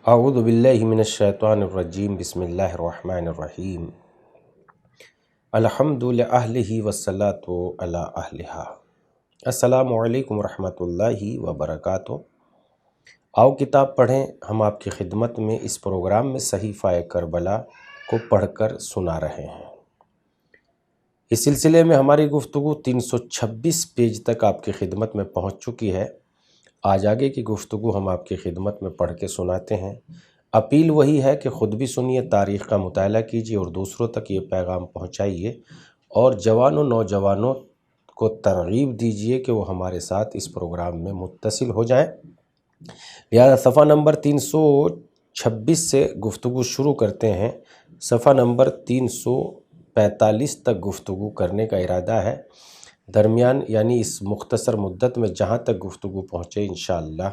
اعوذ باللہ من الشیطان الرجیم بسم اللہ الرحمن الرحیم الحمد لأہلہ والصلاة علی اہلہا۔ السلام علیکم ورحمۃ اللہ وبرکاتہ۔ آؤ کتاب پڑھیں، ہم آپ کی خدمت میں اس پروگرام میں صحیفہ کربلا کو پڑھ کر سنا رہے ہیں۔ اس سلسلے میں ہماری گفتگو 326 پیج تک آپ کی خدمت میں پہنچ چکی ہے۔ آج آگے کی گفتگو ہم آپ کی خدمت میں پڑھ کے سناتے ہیں۔ اپیل وہی ہے کہ خود بھی سنیے، تاریخ کا مطالعہ کیجیے اور دوسروں تک یہ پیغام پہنچائیے، اور نوجوانوں کو ترغیب دیجیے کہ وہ ہمارے ساتھ اس پروگرام میں متصل ہو جائیں۔ لہذا صفحہ نمبر 326 سے گفتگو شروع کرتے ہیں۔ صفحہ نمبر 345 تک گفتگو کرنے کا ارادہ ہے۔ درمیان یعنی اس مختصر مدت میں جہاں تک گفتگو پہنچے انشاءاللہ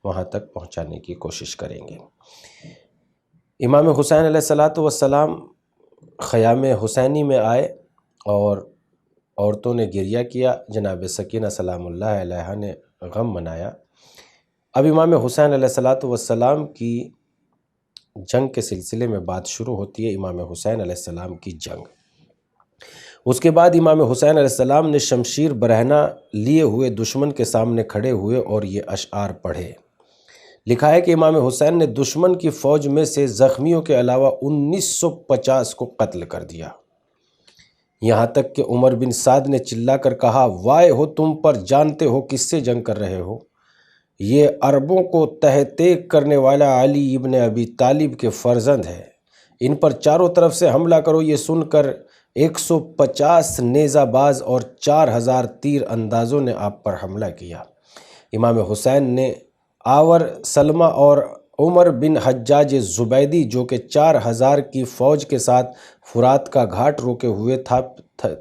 وہاں تک پہنچانے کی کوشش کریں گے۔ امام حسین علیہ السلام خیام حسینی میں آئے اور عورتوں نے گریہ کیا، جناب سکینہ سلام اللہ علیہا نے غم منایا۔ اب امام حسین علیہ السلام کی جنگ کے سلسلے میں بات شروع ہوتی ہے، امام حسین علیہ السلام کی جنگ۔ اس کے بعد امام حسین علیہ السلام نے شمشیر برہنہ لیے ہوئے دشمن کے سامنے کھڑے ہوئے اور یہ اشعار پڑھے۔ لکھا ہے کہ امام حسین نے دشمن کی فوج میں سے زخمیوں کے علاوہ 1950 کو قتل کر دیا، یہاں تک کہ عمر بن سعد نے چلا کر کہا، وائے ہو تم پر، جانتے ہو کس سے جنگ کر رہے ہو؟ یہ عربوں کو تہ تیگ کرنے والا علی ابن ابی طالب کے فرزند ہے، ان پر چاروں طرف سے حملہ کرو۔ یہ سن کر 150 نیزہ باز اور 4000 تیر اندازوں نے آپ پر حملہ کیا۔ امام حسین نے آور سلمہ اور عمر بن حجاج زبیدی جو کہ 4000 کی فوج کے ساتھ فرات کا گھاٹ روکے ہوئے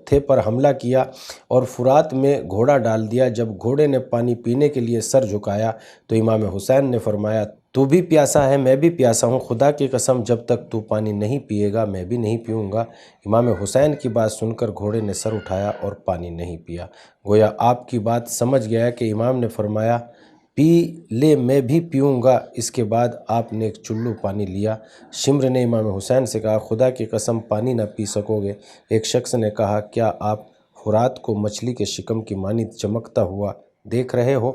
تھے پر حملہ کیا اور فرات میں گھوڑا ڈال دیا۔ جب گھوڑے نے پانی پینے کے لیے سر جھکایا تو امام حسین نے فرمایا، تو بھی پیاسا ہے، میں بھی پیاسا ہوں، خدا کی قسم جب تک تو پانی نہیں پیے گا میں بھی نہیں پیوں گا۔ امام حسین کی بات سن کر گھوڑے نے سر اٹھایا اور پانی نہیں پیا۔ گویا آپ کی بات سمجھ گیا کہ امام نے فرمایا پی لے میں بھی پیوں گا۔ اس کے بعد آپ نے ایک چلو پانی لیا۔ شمر نے امام حسین سے کہا، خدا کی قسم پانی نہ پی سکو گے؟ ایک شخص نے کہا، کیا آپ فرات کو مچھلی کے شکم کی مانند چمکتا ہوا دیکھ رہے ہو؟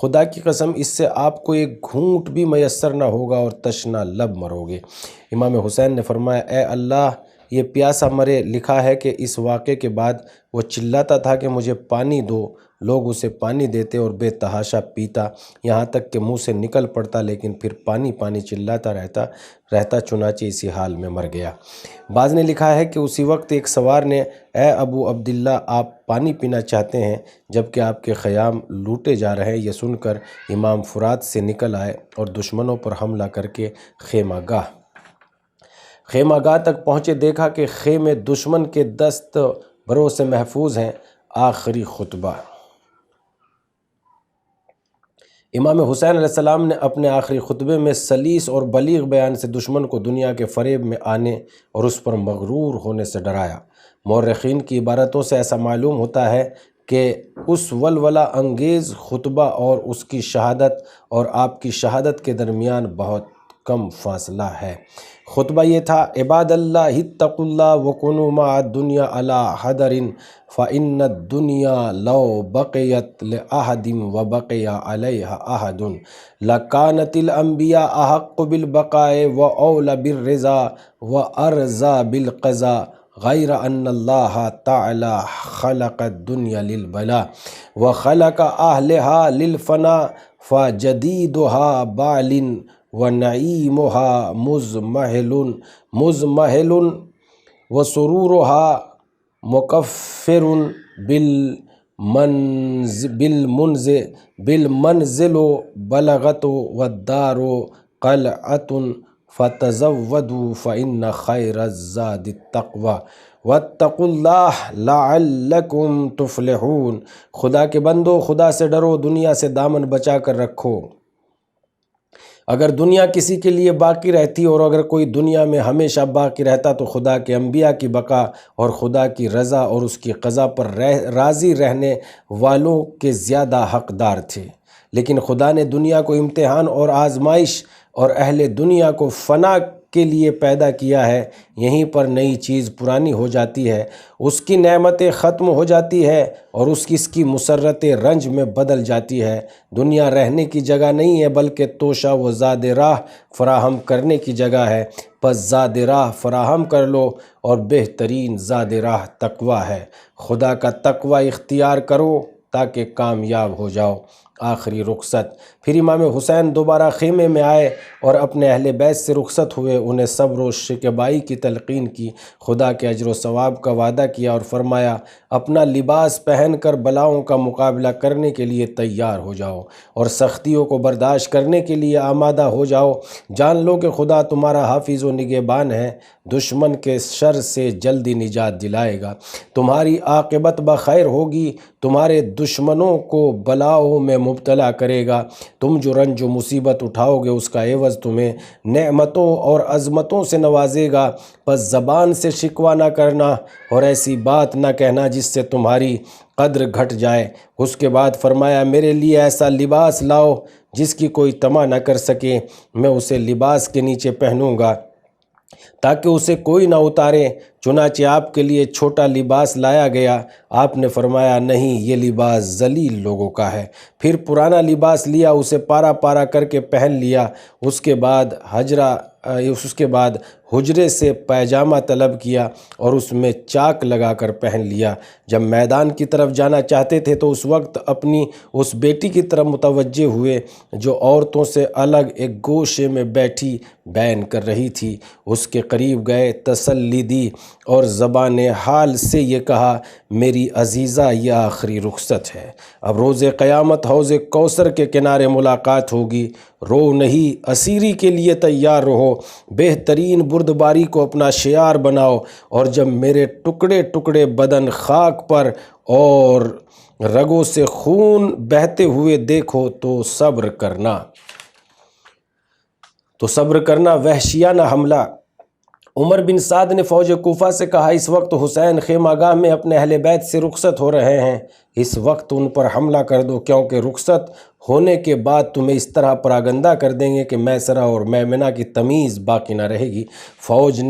خدا کی قسم اس سے آپ کو ایک گھونٹ بھی میسر نہ ہوگا اور تشنہ لب مرو گے۔ امام حسین نے فرمایا، اے اللہ یہ پیاسا مرے۔ لکھا ہے کہ اس واقعے کے بعد وہ چلاتا تھا کہ مجھے پانی دو، لوگ اسے پانی دیتے اور بے تحاشا پیتا، یہاں تک کہ منہ سے نکل پڑتا، لیکن پھر پانی پانی چلاتا رہتا، چنانچہ اسی حال میں مر گیا۔ بعض نے لکھا ہے کہ اسی وقت ایک سوار نے، اے ابو عبداللہ آپ پانی پینا چاہتے ہیں جبکہ آپ کے خیام لوٹے جا رہے ہیں؟ یہ سن کر امام فرات سے نکل آئے اور دشمنوں پر حملہ کر کے خیمہ گاہ تک پہنچے۔ دیکھا کہ خیمے دشمن کے دست بروں سے محفوظ ہیں۔ آخری خطبہ۔ امام حسین علیہ السلام نے اپنے آخری خطبے میں سلیس اور بلیغ بیان سے دشمن کو دنیا کے فریب میں آنے اور اس پر مغرور ہونے سے ڈرایا۔ مورخین کی عبارتوں سے ایسا معلوم ہوتا ہے کہ اس ولولہ انگیز خطبہ اور اس کی شہادت اور آپ کی شہادت کے درمیان بہت کم فاصلہ ہے۔ خطبہ یہ تھا، عباد اللہ اتقوا اللہ وکنوا مع الدنیا علی حذر فإن الدنیا لو بقیت لأحد وبقی علیہا احد لکانت الانبیاء احق بالبقاء واولی بالرضا وارضا بالقضاء غیر ان اللہ تعالی خلق الدنیا للبلاء وخلق اہلہا للفناء فجدیدہا بال ونعیمہا مزمحل وسرورہا مکفر بالمنزل بلغت والدار قلعۃ فتزودوا فإن خیر الزاد التقوی واتقوا اللہ لعلکم تفلحون۔ خدا کے بندو خدا سے ڈرو، دنیا سے دامن بچا کر رکھو۔ اگر دنیا کسی کے لیے باقی رہتی اور اگر کوئی دنیا میں ہمیشہ باقی رہتا تو خدا کے انبیاء کی بقا اور خدا کی رضا اور اس کی قضا پر راضی رہنے والوں کے زیادہ حقدار تھے، لیکن خدا نے دنیا کو امتحان اور آزمائش اور اہل دنیا کو فنا کے لیے پیدا کیا ہے۔ یہیں پر نئی چیز پرانی ہو جاتی ہے، اس کی نعمتیں ختم ہو جاتی ہے اور اس کی مسرتیں رنج میں بدل جاتی ہے۔ دنیا رہنے کی جگہ نہیں ہے بلکہ توشہ و زاد راہ فراہم کرنے کی جگہ ہے۔ پس زاد راہ فراہم کر لو اور بہترین زاد راہ تقویٰ ہے۔ خدا کا تقویٰ اختیار کرو تاکہ کامیاب ہو جاؤ۔ آخری رخصت۔ پھر امام حسین دوبارہ خیمے میں آئے اور اپنے اہل بیت سے رخصت ہوئے، انہیں صبر و شکیبائی کی تلقین کی، خدا کے اجر و ثواب کا وعدہ کیا اور فرمایا اپنا لباس پہن کر بلاؤں کا مقابلہ کرنے کے لیے تیار ہو جاؤ اور سختیوں کو برداشت کرنے کے لیے آمادہ ہو جاؤ۔ جان لو کہ خدا تمہارا حافظ و نگہبان ہے، دشمن کے شر سے جلدی نجات دلائے گا، تمہاری عاقبت بخیر ہوگی، تمہارے دشمنوں کو بلاؤں میں مبتلا کرے گا، تم جو رنج و مصیبت اٹھاؤ گے اس کا عوض تمہیں نعمتوں اور عظمتوں سے نوازے گا۔ پس زبان سے شکوہ نہ کرنا اور ایسی بات نہ کہنا جس سے تمہاری قدر گھٹ جائے۔ اس کے بعد فرمایا میرے لیے ایسا لباس لاؤ جس کی کوئی طمع نہ کر سکے، میں اسے لباس کے نیچے پہنوں گا تاکہ اسے کوئی نہ اتارے۔ چنانچہ آپ کے لیے چھوٹا لباس لایا گیا۔ آپ نے فرمایا نہیں، یہ لباس ذلیل لوگوں کا ہے۔ پھر پرانا لباس لیا، اسے پارا پارا کر کے پہن لیا۔ اس کے بعد حجرے سے پیجامہ طلب کیا اور اس میں چاک لگا کر پہن لیا۔ جب میدان کی طرف جانا چاہتے تھے تو اس وقت اپنی اس بیٹی کی طرف متوجہ ہوئے جو عورتوں سے الگ ایک گوشے میں بیٹھی بین کر رہی تھی۔ اس کے قریب گئے، تسلی دی اور زبان حال سے یہ کہا میری عزیزہ یہ آخری رخصت ہے، اب روز قیامت حوض کوثر کے کنارے ملاقات ہوگی۔ رو نہیں، اسیری کے لیے تیار رہو، بہترین بردباری کو اپنا شعار بناؤ، اور جب میرے ٹکڑے ٹکڑے بدن خاک پر اور رگوں سے خون بہتے ہوئے دیکھو تو صبر کرنا وحشیانہ حملہ۔ عمر بن سعد نے فوج کوفہ سے کہا اس وقت حسین خیمہ گاہ میں اپنے اہل بیت سے رخصت ہو رہے ہیں، اس وقت ان پر حملہ کر دو، کیونکہ رخصت ہونے کے بعد تمہیں اس طرح پراگندہ کر دیں گے کہ میسرہ اور میمنہ کی تمیز باقی نہ رہے گی۔ فوج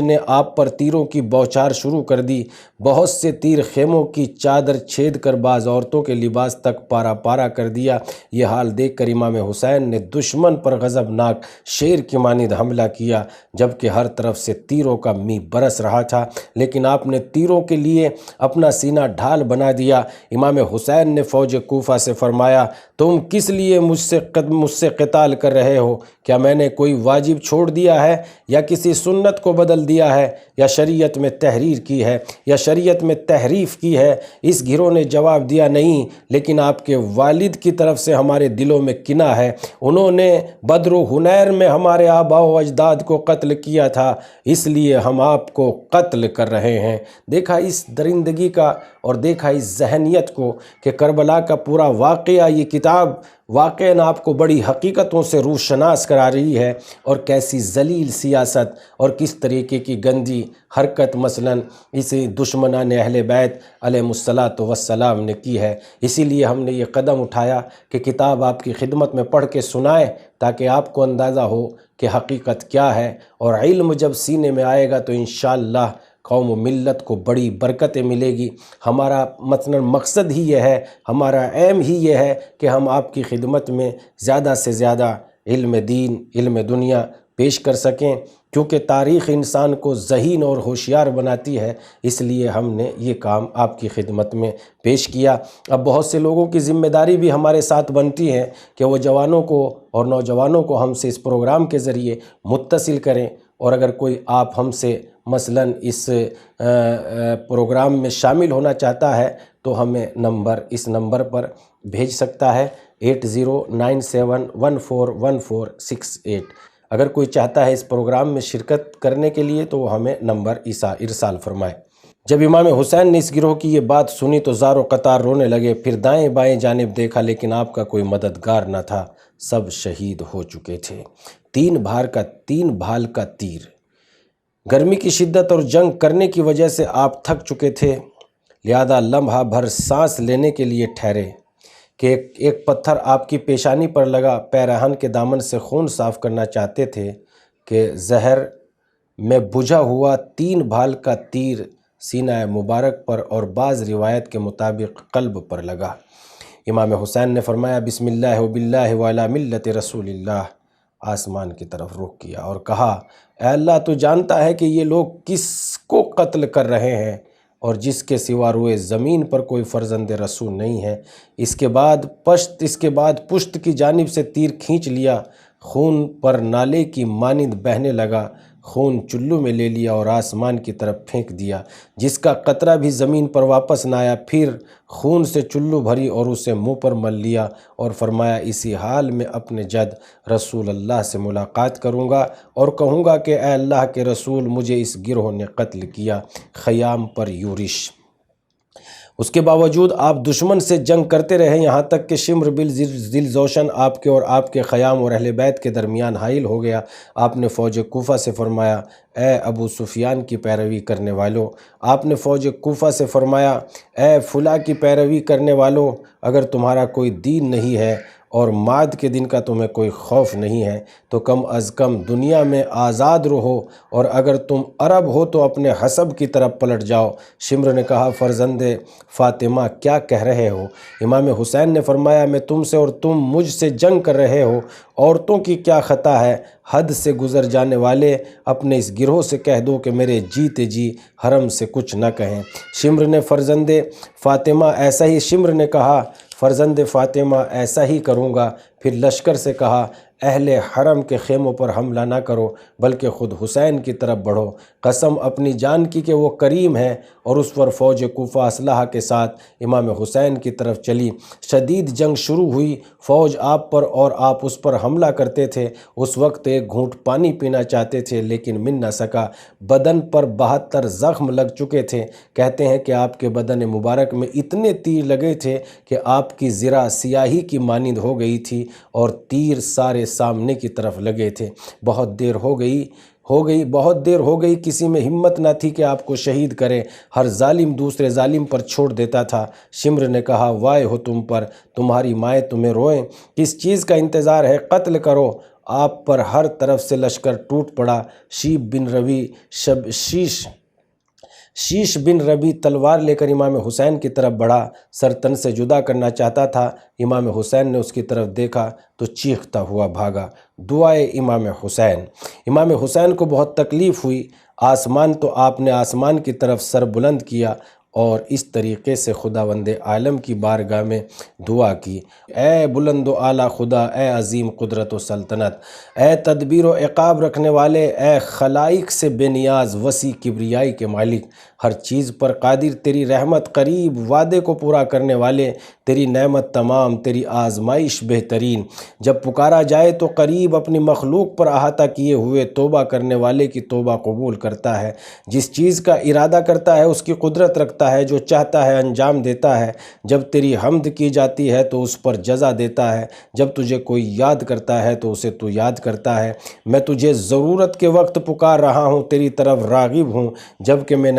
نے آپ پر تیروں کی بوچھار شروع کر دی، بہت سے تیر خیموں کی چادر چھید کر بعض عورتوں کے لباس تک پارا پارا کر دیا۔ یہ حال دیکھ کر امام حسین نے دشمن پر غضبناک شیر کی مانند حملہ کیا، جبکہ ہر طرف سے تیروں کا می برس رہا تھا، لیکن آپ نے تیروں کے لیے اپنا سینہ ڈھال بنا دیا۔ امام حسین نے فوج کوفہ سے فرمایا تم کس لیے مجھ سے قتال کر رہے ہو؟ کیا میں نے کوئی واجب چھوڑ دیا ہے یا کسی سنت کو بدل دیا ہے یا شریعت میں تحریر کی ہے یا شریعت میں تحریف کی ہے؟ اس گروہ نے جواب دیا نہیں، لیکن آپ کے والد کی طرف سے ہمارے دلوں میں کینہ ہے، انہوں نے بدر و حنین میں ہمارے آباء و اجداد کو قتل کیا تھا، اس لیے ہم آپ کو قتل کر رہے ہیں۔ دیکھا اس درندگی کا اور دیکھا اس ذہنیت کو کہ کربلا کا پورا واقعہ، یہ کتاب واقعاً آپ کو بڑی حقیقتوں سے روشناس کرا رہی ہے، اور کیسی ذلیل سیاست اور کس طریقے کی گندی حرکت مثلاً اسی دشمنان اہل بیت علیہم السلام نے کی ہے۔ اسی لیے ہم نے یہ قدم اٹھایا کہ کتاب آپ کی خدمت میں پڑھ کے سنائیں تاکہ آپ کو اندازہ ہو کہ حقیقت کیا ہے، اور علم جب سینے میں آئے گا تو انشاءاللہ قوم و ملت کو بڑی برکتیں ملے گی۔ ہمارا مثلاً مقصد ہی یہ ہے، ہمارا ایم ہی یہ ہے کہ ہم آپ کی خدمت میں زیادہ سے زیادہ علم دین، علم دنیا پیش کر سکیں، کیونکہ تاریخ انسان کو ذہین اور ہوشیار بناتی ہے، اس لیے ہم نے یہ کام آپ کی خدمت میں پیش کیا۔ اب بہت سے لوگوں کی ذمہ داری بھی ہمارے ساتھ بنتی ہے کہ وہ جوانوں کو اور نوجوانوں کو ہم سے اس پروگرام کے ذریعے متصل کریں، اور اگر کوئی آپ ہم سے مثلاً اس پروگرام میں شامل ہونا چاہتا ہے تو ہمیں اس نمبر پر بھیج سکتا ہے 8097141468۔ اگر کوئی چاہتا ہے اس پروگرام میں شرکت کرنے کے لیے تو وہ ہمیں نمبر ارسال فرمائے۔ جب امام حسین نے اس گروہ کی یہ بات سنی تو زار و قطار رونے لگے، پھر دائیں بائیں جانب دیکھا لیکن آپ کا کوئی مددگار نہ تھا، سب شہید ہو چکے تھے۔ 3 بھال کا تیر۔ گرمی کی شدت اور جنگ کرنے کی وجہ سے آپ تھک چکے تھے، لہذا لمحہ بھر سانس لینے کے لیے ٹھہرے، کہ ایک پتھر آپ کی پیشانی پر لگا، پیرہن کے دامن سے خون صاف کرنا چاہتے تھے کہ زہر میں بجھا ہوا 3 بھال کا تیر سینہ مبارک پر اور بعض روایت کے مطابق قلب پر لگا۔ امام حسین نے فرمایا بسم اللہ و باللہ و علی ملت رسول اللہ، آسمان کی طرف رخ کیا اور کہا اے اللہ تو جانتا ہے کہ یہ لوگ کس کو قتل کر رہے ہیں اور جس کے سوا روئے زمین پر کوئی فرزند رسول نہیں ہے۔ اس کے بعد پشت کی جانب سے تیر کھینچ لیا، خون پر نالے کی مانند بہنے لگا، خون چلو میں لے لیا اور آسمان کی طرف پھینک دیا، جس کا قطرہ بھی زمین پر واپس نہ آیا۔ پھر خون سے چلو بھری اور اسے منہ پر مل لیا اور فرمایا اسی حال میں اپنے جد رسول اللہ سے ملاقات کروں گا اور کہوں گا کہ اے اللہ کے رسول مجھے اس گروہ نے قتل کیا، خیام پر یورش۔ اس کے باوجود آپ دشمن سے جنگ کرتے رہے، یہاں تک کہ شمر ذیل جوشن آپ کے اور آپ کے خیام اور اہل بیت کے درمیان حائل ہو گیا۔ آپ نے فوج کوفہ سے فرمایا اے ابو سفیان کی پیروی کرنے والو، آپ نے فوج کوفہ سے فرمایا اے فلاں کی پیروی کرنے والو، اگر تمہارا کوئی دین نہیں ہے اور معاد کے دن کا تمہیں کوئی خوف نہیں ہے تو کم از کم دنیا میں آزاد رہو، اور اگر تم عرب ہو تو اپنے حسب کی طرف پلٹ جاؤ۔ شمر نے کہا فرزند فاطمہ کیا کہہ رہے ہو؟ امام حسین نے فرمایا میں تم سے اور تم مجھ سے جنگ کر رہے ہو، عورتوں کی کیا خطا ہے؟ حد سے گزر جانے والے، اپنے اس گروہ سے کہہ دو کہ میرے جیتے جی حرم سے کچھ نہ کہیں۔ شمر نے کہا فرزند فاطمہ ایسا ہی کروں گا۔ پھر لشکر سے کہا اہل حرم کے خیموں پر حملہ نہ کرو بلکہ خود حسین کی طرف بڑھو، قسم اپنی جان کی کہ وہ کریم ہے۔ اور اس پر فوج کوفہ اسلحہ کے ساتھ امام حسین کی طرف چلی۔ شدید جنگ شروع ہوئی، فوج آپ پر اور آپ اس پر حملہ کرتے تھے۔ اس وقت ایک گھونٹ پانی پینا چاہتے تھے لیکن مل نہ سکا، بدن پر 72 زخم لگ چکے تھے۔ کہتے ہیں کہ آپ کے بدن مبارک میں اتنے تیر لگے تھے کہ آپ کی زرہ سیاہی کی مانند ہو گئی تھی اور تیر سارے سامنے کی طرف لگے تھے۔ بہت دیر ہو گئی، کسی میں ہمت نہ تھی کہ آپ کو شہید کرے، ہر ظالم دوسرے ظالم پر چھوڑ دیتا تھا۔ شمر نے کہا وائے ہو تم پر، تمہاری مائیں تمہیں روئیں، کس چیز کا انتظار ہے؟ قتل کرو۔ آپ پر ہر طرف سے لشکر ٹوٹ پڑا۔ شیش بن ربی تلوار لے کر امام حسین کی طرف بڑھا، سر تن سے جدا کرنا چاہتا تھا۔ امام حسین نے اس کی طرف دیکھا تو چیختا ہوا بھاگا۔ دعائے امام حسین کو بہت تکلیف ہوئی۔ آسمان تو آپ نے آسمان کی طرف سر بلند کیا اور اس طریقے سے خداوند عالم کی بارگاہ میں دعا کی، اے بلند و اعلیٰ خدا، اے عظیم قدرت و سلطنت، اے تدبیر و عقاب رکھنے والے، اے خلائق سے بے نیاز وسیع کبریائی کے مالک، ہر چیز پر قادر، تیری رحمت قریب، وعدے کو پورا کرنے والے، تیری نعمت تمام، تیری آزمائش بہترین، جب پکارا جائے تو قریب، اپنی مخلوق پر احاطہ کیے ہوئے توبہ کرنے والے کی توبہ قبول کرتا ہے، جس چیز کا ارادہ کرتا ہے اس کی قدرت رکھتا ہے، جو چاہتا ہے انجام دیتا ہے، جب تیری حمد کی جاتی ہے تو اس پر جزا دیتا ہے، جب تجھے کوئی یاد کرتا ہے تو اسے تو یاد کرتا ہے۔ میں تجھے ضرورت کے وقت پکار رہا ہوں، تیری طرف راغب ہوں جبکہ میں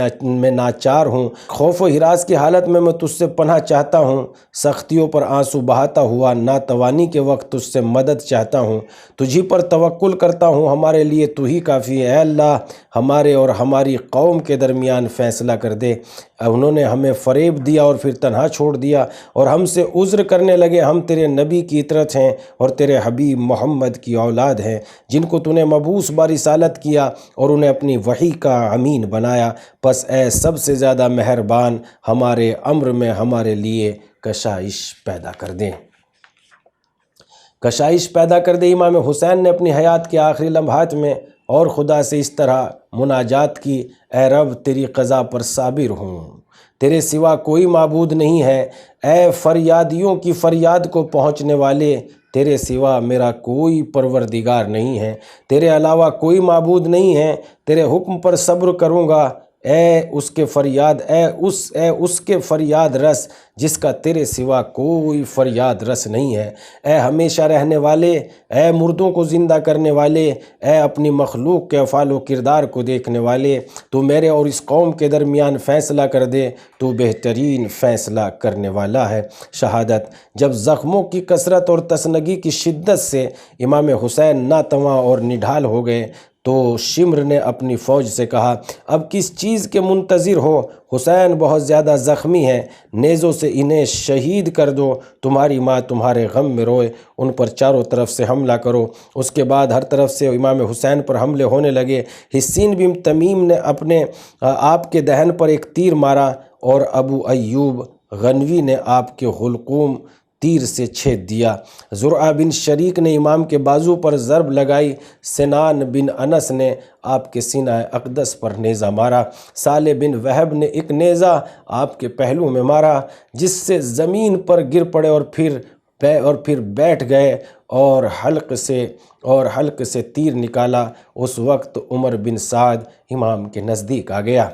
ناچار ہوں، خوف و ہراس کی حالت میں تجھ سے پناہ چاہتا ہوں، سختیوں پر آنسو بہاتا ہوا ناتوانی کے وقت تجھ سے مدد چاہتا ہوں، تجھی پر توکل کرتا ہوں، ہمارے لیے تو ہی کافی ہے۔ اے اللہ ہمارے اور ہماری قوم کے درمیان فیصلہ کر دے، انہوں نے ہمیں فریب دیا اور پھر تنہا چھوڑ دیا اور ہم سے عذر کرنے لگے، ہم تیرے نبی کی اطرت ہیں اور تیرے حبیب محمد کی اولاد ہیں، جن کو تو نے مبعوث برسالت کیا اور انہیں اپنی وحی کا امین بنایا، پس اے سب سے زیادہ مہربان ہمارے امر میں ہمارے لیے کشائش پیدا کر دیں۔ امام حسین نے اپنی حیات کے آخری لمحات میں اور خدا سے اس طرح مناجات کی، اے رب تیری قضا پر صابر ہوں، تیرے سوا کوئی معبود نہیں ہے، اے فریادیوں کی فریاد کو پہنچنے والے، تیرے سوا میرا کوئی پروردگار نہیں ہے، تیرے علاوہ کوئی معبود نہیں ہے، تیرے حکم پر صبر کروں گا، اے اس کے فریاد اے اس کے فریاد رس جس کا تیرے سوا کوئی فریاد رس نہیں ہے۔ اے ہمیشہ رہنے والے، اے مردوں کو زندہ کرنے والے، اے اپنی مخلوق کے افعال و کردار کو دیکھنے والے، تو میرے اور اس قوم کے درمیان فیصلہ کر دے، تو بہترین فیصلہ کرنے والا ہے۔ شہادت۔ جب زخموں کی کثرت اور تسنگی کی شدت سے امام حسین ناتواں اور نڈھال ہو گئے تو شمر نے اپنی فوج سے کہا، اب کس چیز کے منتظر ہو؟ حسین بہت زیادہ زخمی ہیں، نیزوں سے انہیں شہید کر دو، تمہاری ماں تمہارے غم میں روئے، ان پر چاروں طرف سے حملہ کرو۔ اس کے بعد ہر طرف سے امام حسین پر حملے ہونے لگے۔ حسین بن تمیم نے اپنے آپ کے دہن پر ایک تیر مارا اور ابو ایوب غنوی نے آپ کے حلقوم تیر سے چھید دیا۔ زرعہ بن شریک نے امام کے بازو پر ضرب لگائی۔ سنان بن انس نے آپ کے سینہ اقدس پر نیزہ مارا۔ صالح بن وہب نے ایک نیزہ آپ کے پہلو میں مارا جس سے زمین پر گر پڑے اور پھر بیٹھ گئے اور حلق سے تیر نکالا۔ اس وقت عمر بن سعد امام کے نزدیک آ گیا۔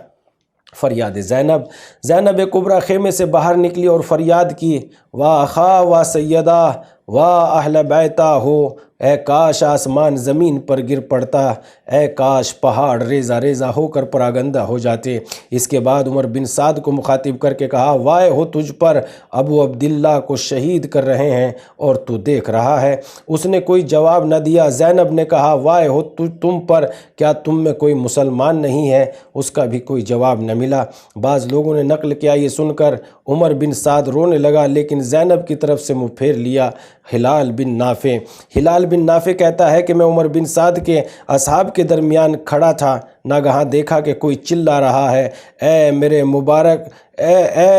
فریاد زینب کبریٰ خیمے سے باہر نکلی اور فریاد کی، واہ اخا واہ سیدہ واہ اہل بیتہ ہو، اے کاش آسمان زمین پر گر پڑتا، اے کاش پہاڑ ریزہ ریزہ ہو کر پراگندہ ہو جاتے۔ اس کے بعد عمر بن سعد کو مخاطب کر کے کہا، وائے ہو تجھ پر، ابو عبداللہ کو شہید کر رہے ہیں اور تو دیکھ رہا ہے۔ اس نے کوئی جواب نہ دیا۔ زینب نے کہا، وائے ہو تم پر، کیا تم میں کوئی مسلمان نہیں ہے؟ اس کا بھی کوئی جواب نہ ملا۔ بعض لوگوں نے نقل کیا یہ سن کر عمر بن سعد رونے لگا، لیکن زینب کی طرف سے منہ پھیر لیا۔ ہلال بن نافع کہتا ہے کہ میں عمر بن سعد کے اصحاب کے درمیان کھڑا تھا، ناگہاں دیکھا کہ کوئی چلا رہا ہے، اے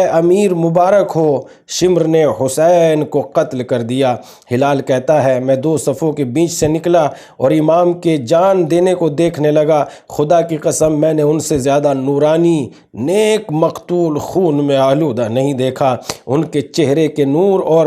امیر مبارک ہو، شمر نے حسین کو قتل کر دیا۔ ہلال کہتا ہے، میں دو صفوں کے بیچ سے نکلا اور امام کے جان دینے کو دیکھنے لگا، خدا کی قسم میں نے ان سے زیادہ نورانی نیک مقتول خون میں آلودہ نہیں دیکھا۔ ان کے چہرے کے نور اور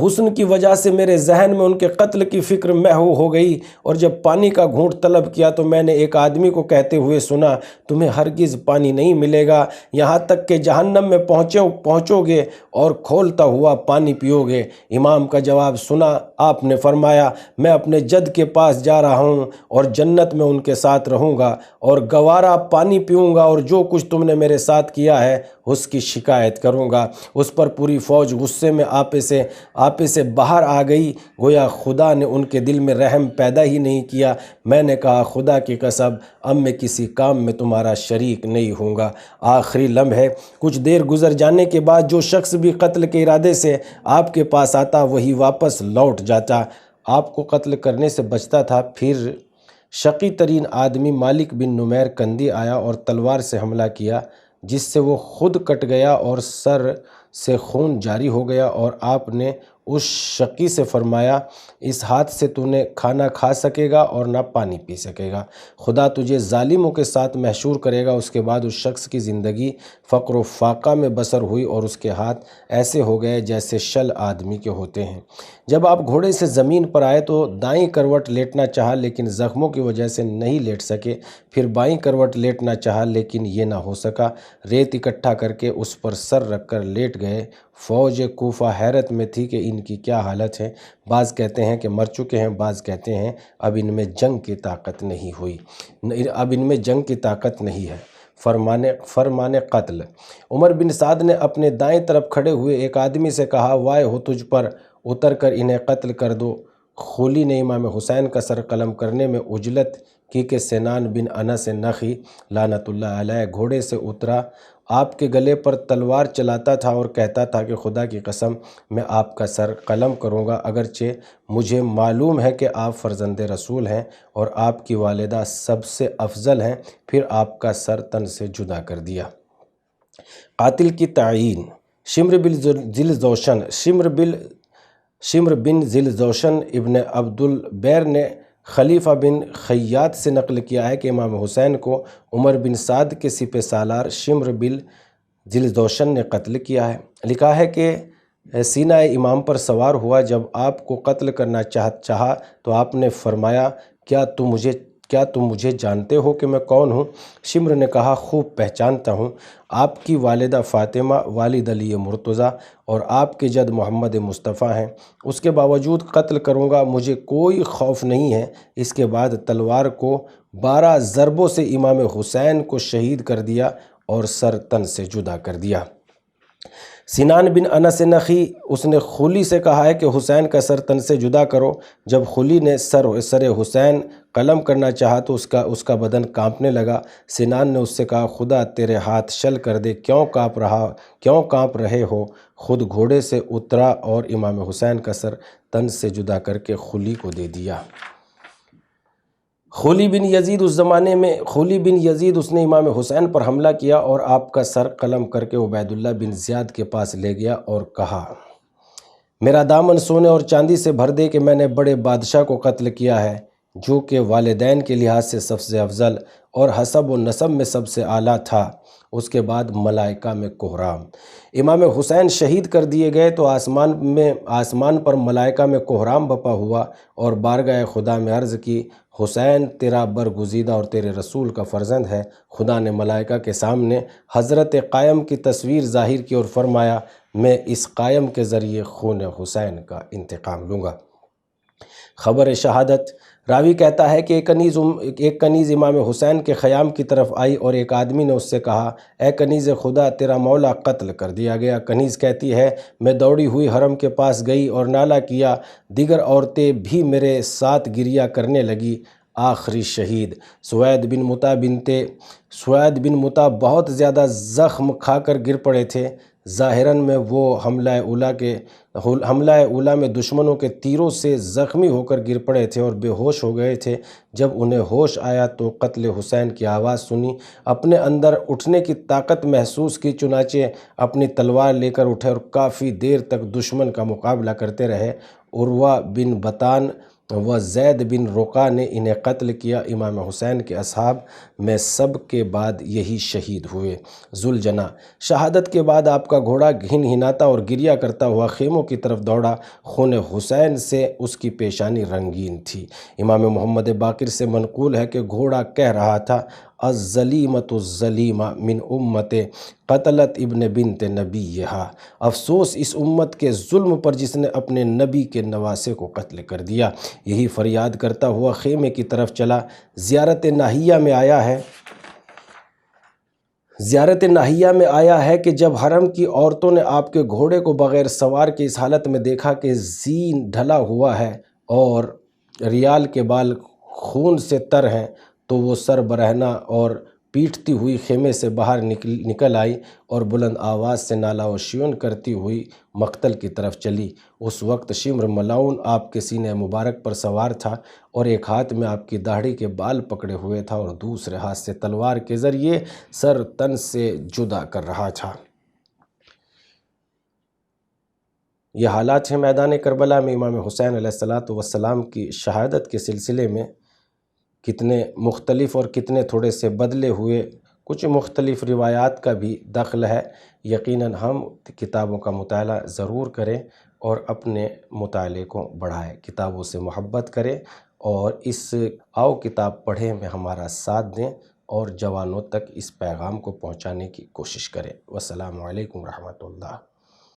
حسن کی وجہ سے میرے ذہن میں ان کے قتل کی فکر محو ہو گئی، اور جب پانی کا گھونٹ طلب کیا تو میں نے ایک آدمی کو کہتے ہوئے سنا، تمہیں ہرگز پانی نہیں ملے گا یہاں تک کہ جہنم میں پہنچو گے اور کھولتا ہوا پانی پیو گے۔ امام کا جواب سنا آپ نے فرمایا، میں اپنے جد کے پاس جا رہا ہوں اور جنت میں ان کے ساتھ رہوں گا اور گوارا پانی پیوں گا، اور جو کچھ تم نے میرے ساتھ کیا ہے اس کی شکایت کروں گا۔ اس پر پوری فوج غصے میں آپے سے باہر آ گئی، گویا خدا نے ان کے دل میں رحم پیدا ہی نہیں کیا۔ میں نے کہا، خدا کی قسم اب میں کسی کام میں تمہارا شریک نہیں ہوں گا۔ آخری لمحے کچھ دیر گزر جانے کے بعد جو شخص بھی قتل کے ارادے سے آپ کے پاس آتا وہی واپس لوٹ جاتا، آپ کو قتل کرنے سے بچتا تھا۔ پھر شقی ترین آدمی مالک بن نمیر کندی آیا اور تلوار سے حملہ کیا، جس سے وہ خود کٹ گیا اور سر سے خون جاری ہو گیا، اور آپ نے اس شقی سے فرمایا، اس ہاتھ سے تو نہ کھانا کھا سکے گا اور نہ پانی پی سکے گا، خدا تجھے ظالموں کے ساتھ محشور کرے گا۔ اس کے بعد اس شخص کی زندگی فقر و فاقہ میں بسر ہوئی اور اس کے ہاتھ ایسے ہو گئے جیسے شل آدمی کے ہوتے ہیں۔ جب آپ گھوڑے سے زمین پر آئے تو دائیں کروٹ لیٹنا چاہا لیکن زخموں کی وجہ سے نہیں لیٹ سکے، پھر بائیں کروٹ لیٹنا چاہا لیکن یہ نہ ہو سکا، ریت اکٹھا کر کے اس پر سر رکھ کر لیٹ گئے۔ فوج کوفہ حیرت میں تھی کہ ان کی کیا حالت ہے، بعض کہتے ہیں کہ مر چکے ہیں، بعض کہتے ہیں اب ان میں جنگ کی طاقت نہیں ہے۔ فرمان قتل۔ عمر بن سعد نے اپنے دائیں طرف کھڑے ہوئے ایک آدمی سے کہا، وائے ہو تجھ پر، اتر کر انہیں قتل کر دو۔ خولی نے امام حسین کا سر قلم کرنے میں عجلت کی کہ سنان بن انس نخی لعنت اللہ علیہ گھوڑے سے اترا، آپ کے گلے پر تلوار چلاتا تھا اور کہتا تھا کہ خدا کی قسم میں آپ کا سر قلم کروں گا، اگرچہ مجھے معلوم ہے کہ آپ فرزند رسول ہیں اور آپ کی والدہ سب سے افضل ہیں۔ پھر آپ کا سر تن سے جدا کر دیا۔ قاتل کی تعیین۔ شمر بن ذیلجوشن ابن عبد البیر نے خلیفہ بن خیاط سے نقل کیا ہے کہ امام حسین کو عمر بن سعد کے سپہ سالار شمر بن ذیلجوشن نے قتل کیا ہے۔ لکھا ہے کہ سینہ امام پر سوار ہوا، جب آپ کو قتل کرنا چاہا تو آپ نے فرمایا، کیا تو مجھے کیا تم مجھے جانتے ہو کہ میں کون ہوں؟ شمر نے کہا خوب پہچانتا ہوں، آپ کی والدہ فاطمہ والد علی مرتضیٰ اور آپ کے جد محمد مصطفیٰ ہیں، اس کے باوجود قتل کروں گا، مجھے کوئی خوف نہیں ہے۔ اس کے بعد تلوار کو 12 ضربوں سے امام حسین کو شہید کر دیا اور سر تن سے جدا کر دیا۔ سنان بن انس نخی، اس نے خلی سے کہا ہے کہ حسین کا سر تن سے جدا کرو۔ جب خلی نے سر حسین قلم کرنا چاہا تو اس کا بدن کانپنے لگا۔ سنان نے اس سے کہا خدا تیرے ہاتھ شل کر دے، کیوں کانپ رہے ہو؟ خود گھوڑے سے اترا اور امام حسین کا سر تن سے جدا کر کے خلی کو دے دیا۔ خلی بن یزید اس زمانے میں اس نے امام حسین پر حملہ کیا اور آپ کا سر قلم کر کے عبید اللہ بن زیاد کے پاس لے گیا اور کہا میرا دامن سونے اور چاندی سے بھر دے کہ میں نے بڑے بادشاہ کو قتل کیا ہے، جو کہ والدین کے لحاظ سے سب سے افضل اور حسب و نسب میں سب سے اعلیٰ تھا۔ اس کے بعد ملائکہ میں کوہرام۔ امام حسین شہید کر دیے گئے تو آسمان پر ملائکہ میں کوہرام بپا ہوا اور بارگاہ خدا میں عرض کی حسین تیرا برگزیدہ اور تیرے رسول کا فرزند ہے۔ خدا نے ملائکہ کے سامنے حضرت قائم کی تصویر ظاہر کی اور فرمایا میں اس قائم کے ذریعے خون حسین کا انتقام لوں گا۔ خبر شہادت، راوی کہتا ہے کہ ایک کنیز امام حسین کے خیام کی طرف آئی اور ایک آدمی نے اس سے کہا اے کنیز خدا تیرا مولا قتل کر دیا گیا۔ کنیز کہتی ہے میں دوڑی ہوئی حرم کے پاس گئی اور نالہ کیا، دیگر عورتیں بھی میرے ساتھ گریہ کرنے لگی۔ آخری شہید سوید بن مطا بہت زیادہ زخم کھا کر گر پڑے تھے۔ ظاہراً میں وہ حملہ اولا میں دشمنوں کے تیروں سے زخمی ہو کر گر پڑے تھے اور بے ہوش ہو گئے تھے۔ جب انہیں ہوش آیا تو قتل حسین کی آواز سنی، اپنے اندر اٹھنے کی طاقت محسوس کی، چنانچہ اپنی تلوار لے کر اٹھے اور کافی دیر تک دشمن کا مقابلہ کرتے رہے۔ عروہ بن بطان و زید بن رقہ نے انہیں قتل کیا۔ امام حسین کے اصحاب میں سب کے بعد یہی شہید ہوئے۔ ذوالجناح، شہادت کے بعد آپ کا گھوڑا ہنہناتا اور گریہ کرتا ہوا خیموں کی طرف دوڑا، خون حسین سے اس کی پیشانی رنگین تھی۔ امام محمد باقر سے منقول ہے کہ گھوڑا کہہ رہا تھا الظلیمۃ الظلیمہ من امت قتلت ابن بنت نبیہا، افسوس اس امت کے ظلم پر جس نے اپنے نبی کے نواسے کو قتل کر دیا۔ یہی فریاد کرتا ہوا خیمے کی طرف چلا۔ زیارت ناہیہ میں آیا ہے کہ جب حرم کی عورتوں نے آپ کے گھوڑے کو بغیر سوار کے اس حالت میں دیکھا کہ زین ڈھلا ہوا ہے اور ریال کے بال خون سے تر ہیں، تو وہ سر برہنہ اور پیٹتی ہوئی خیمے سے باہر نکل آئی اور بلند آواز سے نالہ و شیون کرتی ہوئی مقتل کی طرف چلی۔ اس وقت شمر ملعون آپ کے سینہ مبارک پر سوار تھا اور ایک ہاتھ میں آپ کی داڑھی کے بال پکڑے ہوئے تھا اور دوسرے ہاتھ سے تلوار کے ذریعے سر تن سے جدا کر رہا تھا۔ یہ حالات ہیں میدان کربلا میں امام حسین علیہ السلام کی شہادت کے سلسلے میں، کتنے مختلف اور کتنے تھوڑے سے بدلے ہوئے کچھ مختلف روایات کا بھی دخل ہے۔ یقیناً ہم کتابوں کا مطالعہ ضرور کریں اور اپنے مطالعے کو بڑھائیں، کتابوں سے محبت کریں اور اس آؤ کتاب پڑھیں میں ہمارا ساتھ دیں اور جوانوں تک اس پیغام کو پہنچانے کی کوشش کریں۔ والسلام علیکم ورحمۃ اللہ۔